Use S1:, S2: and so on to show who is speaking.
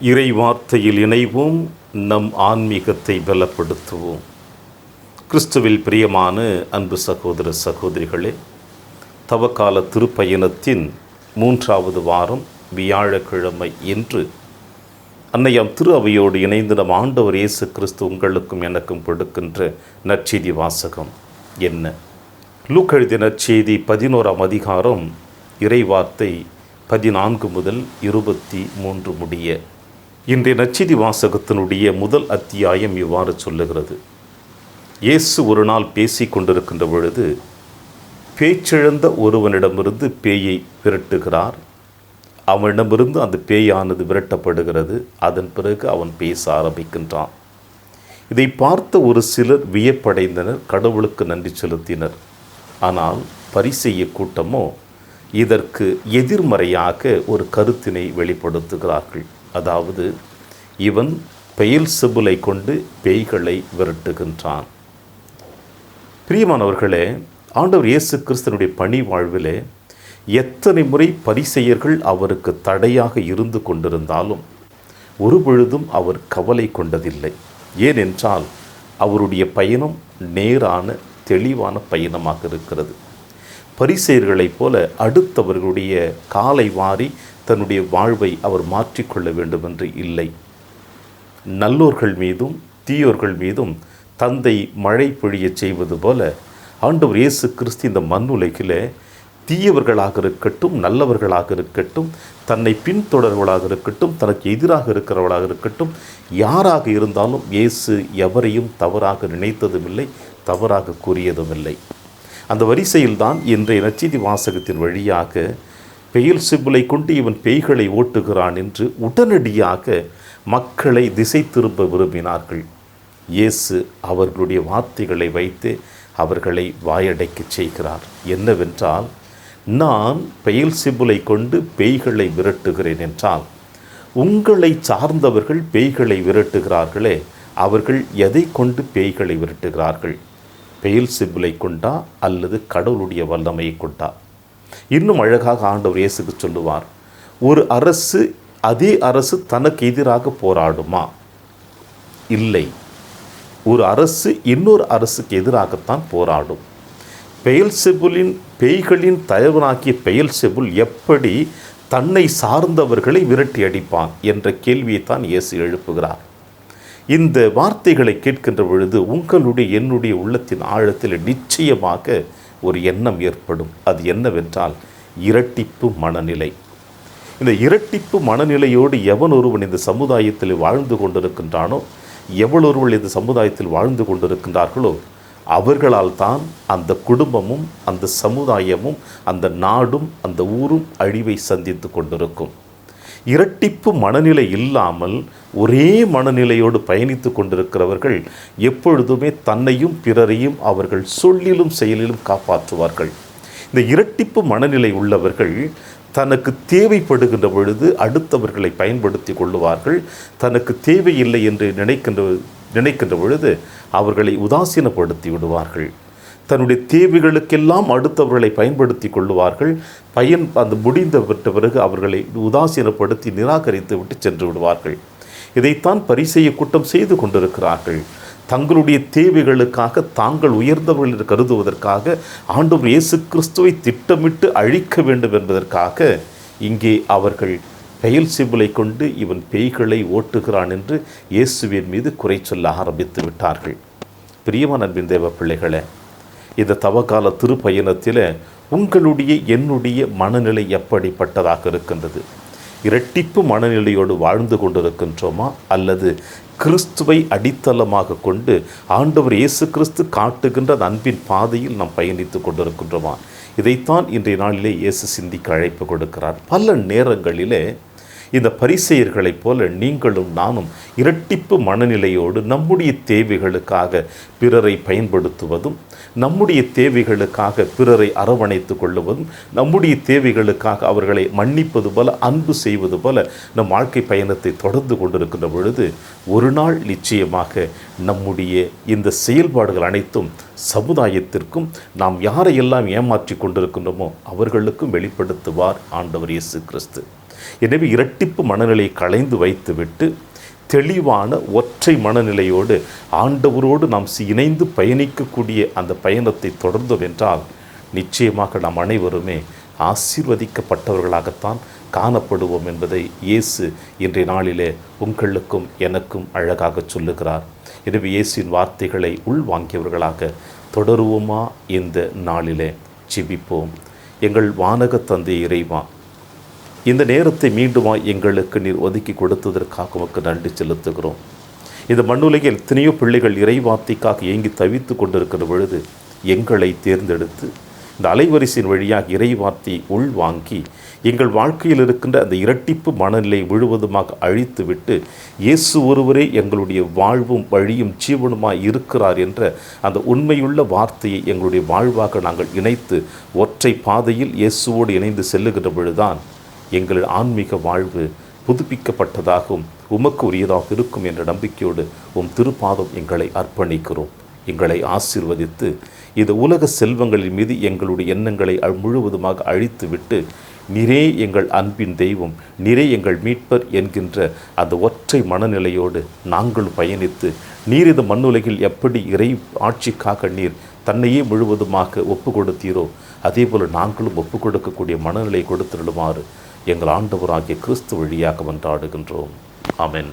S1: இறை வார்த்தையில் இணைவோம், நம் ஆன்மீகத்தை பலப்படுத்துவோம். கிறிஸ்துவில் பிரியமான அன்பு சகோதர சகோதரிகளே, தவக்கால திருப்பயணத்தின் 3வது வாரம் வியாழக்கிழமை என்று அன்னையாம் திரு அவையோடு இணைந்து நம் ஆண்டவர் இயேசு கிறிஸ்து உங்களுக்கும் எனக்கும் கொடுக்கின்ற நற்செய்தி வாசகம் என்ன? லூக்கா எழுதிய நற்செய்தி 11ஆம் அதிகாரம் இறைவார்த்தை 14 முதல் 23 முடிய. இன்றைய நற்செய்தி வாசகத்தினுடைய முதல் அத்தியாயம் இவ்வாறு சொல்லுகிறது. இயேசு ஒரு நாள் பேசி கொண்டிருக்கின்ற பொழுது பேச்சிழந்த ஒருவனிடமிருந்து பேயை விரட்டுகிறார். அவனிடமிருந்து அந்த பேயானது விரட்டப்படுகிறது. அதன் பிறகு அவன் பேச ஆரம்பிக்கின்றான். இதை பார்த்த ஒரு சிலர் வியப்படைந்தனர், கடவுளுக்கு நன்றி செலுத்தினர். ஆனால் பரிசேய கூட்டமோ இதற்கு எதிர்மறையாக ஒரு கருத்தினை வெளிப்படுத்துகிறார்கள். அதாவது, இவன் பெயல்செபூலை கொண்டு பேய்களை விரட்டுகின்றான். பிரியமானவர்களே, ஆண்டவர் இயேசு கிறிஸ்துவினுடைய பணி வாழ்விலே எத்தனை முறை பரிசேயர்கள் அவருக்கு தடையாக இருந்து கொண்டிருந்தாலும் ஒரு பொழுதும் அவர் கவலை கொண்டதில்லை. ஏனென்றால் அவருடைய பயணம் நேரான தெளிவான பயணமாக இருக்கிறது. பரிசேயர்களைப் போல அடுத்தவர்களுடைய காலை வாரி தன்னுடைய வாழ்வை அவர் மாற்றிக்கொள்ள வேண்டும் என்று இல்லை. நல்லோர்கள் மீதும் தீயோர்கள் மீதும் தந்தை மழை பொழிய செய்வது போல ஆண்டவர் இயேசு கிறிஸ்து இந்த மண்ணுலகிலே தீயவர்களாக இருக்கட்டும், நல்லவர்களாக இருக்கட்டும், தன்னை பின்தொடர்வர்களாக இருக்கட்டும், தனக்கு எதிராக இருக்கிறவர்களாக இருக்கட்டும், யாராக இருந்தாலும் இயேசு எவரையும் தவறாக நினைத்ததும் இல்லை, தவறாக கூறியதும் இல்லை. அந்த வரிசையில்தான் இன்றைய நற்செய்தி வாசகத்தின் வழியாக பெயல்செபூலை கொண்டு இவன் பேய்களை ஓட்டுகிறான் என்று உடனடியாக மக்களை திசை திரும்ப விரும்பினார்கள். இயேசு அவர்களுடைய வார்த்தைகளை வைத்து அவர்களை வாயடைக்கச் செய்கிறார். என்னவென்றால், நான் பெயல்செபூலை கொண்டு பேய்களை விரட்டுகிறேன் என்றால், உங்களை சார்ந்தவர்கள் பேய்களை விரட்டுகிறார்களே, அவர்கள் எதை கொண்டு பேய்களை விரட்டுகிறார்கள்? பெயல்செபூலை கொண்டா அல்லது கடவுளுடைய வல்லமையை கொண்டா? இன்னும் அழகாக ஆண்டவர் இயேசுக்கு சொல்லுவார், ஒரு அரசு அதே அரசு தனக்கு எதிராக போராடுமா? இல்லை. ஒரு அரசு இன்னொரு அரசுக்கு எதிராகத்தான் போராடும். பெயல்செபூலின் பேய்களின் தலைவனாகிய பெயல்செபூல் எப்படி தன்னை சார்ந்தவர்களை விரட்டி அடிப்பான் என்ற கேள்வியைத்தான் இயேசு எழுப்புகிறார். இந்த வார்த்தைகளை கேட்கின்ற பொழுது உங்களுடைய என்னுடைய உள்ளத்தின் ஆழத்தில் நிச்சயமாக ஒரு எண்ணம் ஏற்படும். அது என்னவென்றால், இரட்டிப்பு மனநிலை. இந்த இரட்டிப்பு மனநிலையோடு எவன் ஒருவன் இந்த சமுதாயத்தில் வாழ்ந்து கொண்டிருக்கின்றானோ, எவளொருவள் இந்த சமுதாயத்தில் வாழ்ந்து கொண்டிருக்கின்றார்களோ, அவர்களால் தான் அந்த குடும்பமும் அந்த சமுதாயமும் அந்த நாடும் அந்த ஊரும் அழிவை சந்தித்து கொண்டிருக்கும். இரட்டிப்பு மனநிலை இல்லாமல் ஒரே மனநிலையோடு பயணித்து கொண்டிருக்கிறவர்கள் எப்பொழுதுமே தன்னையும் பிறரையும் அவர்கள் சொல்லிலும் செயலிலும் காப்பாற்றுவார்கள். இந்த இரட்டிப்பு மனநிலை உள்ளவர்கள் தனக்கு தேவைப்படுகின்ற பொழுது அடுத்தவர்களை பயன்படுத்தி கொள்ளுவார்கள். தனக்கு தேவையில்லை என்று நினைக்கின்ற பொழுது அவர்களை உதாசீனப்படுத்தி விடுவார்கள். தன்னுடைய தேவைகளுக்கெல்லாம் அடுத்தவர்களை பயன்படுத்தி கொள்ளுவார்கள். அந்த முடிந்த பிறகு அவர்களை உதாசீனப்படுத்தி நிராகரித்து விட்டு சென்று விடுவார்கள். இதைத்தான் பரிசேய கூட்டம் செய்து கொண்டிருக்கிறார்கள். தங்களுடைய தேவைகளுக்காக தாங்கள் உயர்ந்தவர்கள் என்று கருதுவதற்காக ஆண்டவர் இயேசு கிறிஸ்துவை திட்டமிட்டு அழிக்க வேண்டும் என்பதற்காக இங்கே அவர்கள் பெயல்செபூலை கொண்டு இவன் பேய்களை ஓட்டுகிறான் என்று இயேசுவின் மீது குறை சொல்ல ஆரம்பித்து விட்டார்கள். பிரியமான அன்பின் தேவ பிள்ளைகளே, இந்த தவக்கால திருப்பயணத்தில் உங்களுடைய என்னுடைய மனநிலை எப்படிப்பட்டதாக இருக்கின்றது? இரட்டிப்பு மனநிலையோடு வாழ்ந்து கொண்டிருக்கின்றோமா, அல்லது கிறிஸ்துவை அடித்தளமாக கொண்டு ஆண்டவர் இயேசு கிறிஸ்து காட்டுகின்ற அன்பின் பாதையில் நாம் பயணித்து கொண்டிருக்கின்றோமா? இதைத்தான் இன்றைய நாளிலே இயேசு சிந்திக்க அழைப்பு கொடுக்கிறார். பல நேரங்களிலே இந்த பரிசேயர்களைப் போல நீங்களும் நானும் இரட்டிப்பு மனநிலையோடு நம்முடைய தேவைகளுக்காக பிறரை பயன்படுத்துவதும், நம்முடைய தேவைகளுக்காக பிறரை அரவணைத்து கொள்ளுவதும், நம்முடைய தேவைகளுக்காக அவர்களை மன்னிப்பது போல அன்பு செய்வது போல நம் வாழ்க்கை பயணத்தை தொடர்ந்து கொண்டிருக்கின்ற பொழுது ஒரு நாள் நிச்சயமாக நம்முடைய இந்த செயல்பாடுகள் அனைத்தும் சமுதாயத்திற்கும் நாம் யாரையெல்லாம் ஏமாற்றி கொண்டிருக்கின்றோமோ அவர்களுக்கும் வெளிப்படுத்துவார் ஆண்டவர் இயேசு கிறிஸ்து. எனவே இரட்டிப்பு மனநிலையை களைந்து வைத்துவிட்டு தெளிவான ஒற்றை மனநிலையோடு ஆண்டவரோடு நாம் இணைந்து பயணிக்கக்கூடிய அந்த பயணத்தை தொடர்ந்தோம் என்றால் நிச்சயமாக நாம் அனைவருமே ஆசீர்வதிக்கப்பட்டவர்களாகத்தான் காணப்படுவோம் என்பதை இயேசு இன்றைய நாளிலே உங்களுக்கும் எனக்கும் அழகாக சொல்லுகிறார். எனவே இயேசுவின் வார்த்தைகளை உள்வாங்கியவர்களாக தொடருவோமா? இந்த நாளிலே ஜெபிப்போம். எங்கள் வானக தந்தை இறைவா, இந்த நேரத்தை மீண்டுமா எங்களுக்கு நீர் ஒதுக்கி கொடுத்ததற்காக உமக்கு நன்றி செலுத்துகிறோம். இந்த மண்ணுலகில் எத்தனையோ பிள்ளைகள் இறைவார்த்தைக்காக ஏங்கி தவித்து கொண்டிருக்கிற பொழுது எங்களை தேர்ந்தெடுத்து இந்த அலைவரிசையின் வழியாக இறைவார்த்தையை உள்வாங்கி எங்கள் வாழ்க்கையில் இருக்கின்ற அந்த இரட்டிப்பு மனநிலை முழுவதுமாக அழித்துவிட்டு இயேசு ஒருவரே எங்களுடைய வாழ்வும் வழியும் ஜீவனுமாய் இருக்கிறார் என்ற அந்த உண்மையுள்ள வார்த்தையை எங்களுடைய வாழ்வாக நாங்கள் இணைத்து ஒற்றை பாதையில் இயேசுவோடு இணைந்து செல்லுகின்ற பொழுதுதான் எங்கள் ஆன்மீக வாழ்வு புதுப்பிக்கப்பட்டதாகவும் உமக்கு உரியதாக இருக்கும் என்ற நம்பிக்கையோடு திருப்பாதம் எங்களை அர்ப்பணிக்கிறோம். எங்களை ஆசீர்வதித்து இந்த உலக செல்வங்களின் மீது எங்களுடைய எண்ணங்களை முழுவதுமாக அழித்துவிட்டு நீரே எங்கள் அன்பின் தெய்வம், நீரே எங்கள் மீட்பர் என்கின்ற அந்த ஒற்றை மனநிலையோடு நாங்கள் பயணித்து நீர் இந்த மண்ணுலகில் எப்படி இறை ஆட்சிக்காக நீர் தன்னையே முழுவதுமாக ஒப்பு கொடுத்தீரோ அதே போல் நாங்களும் ஒப்பு கொடுக்கக்கூடிய மனநிலை கொடுத்துடுமாறு எங்கள் ஆண்டவராகிய கிறிஸ்து வழியாக மன்றாடுகின்றோம். ஆமென்.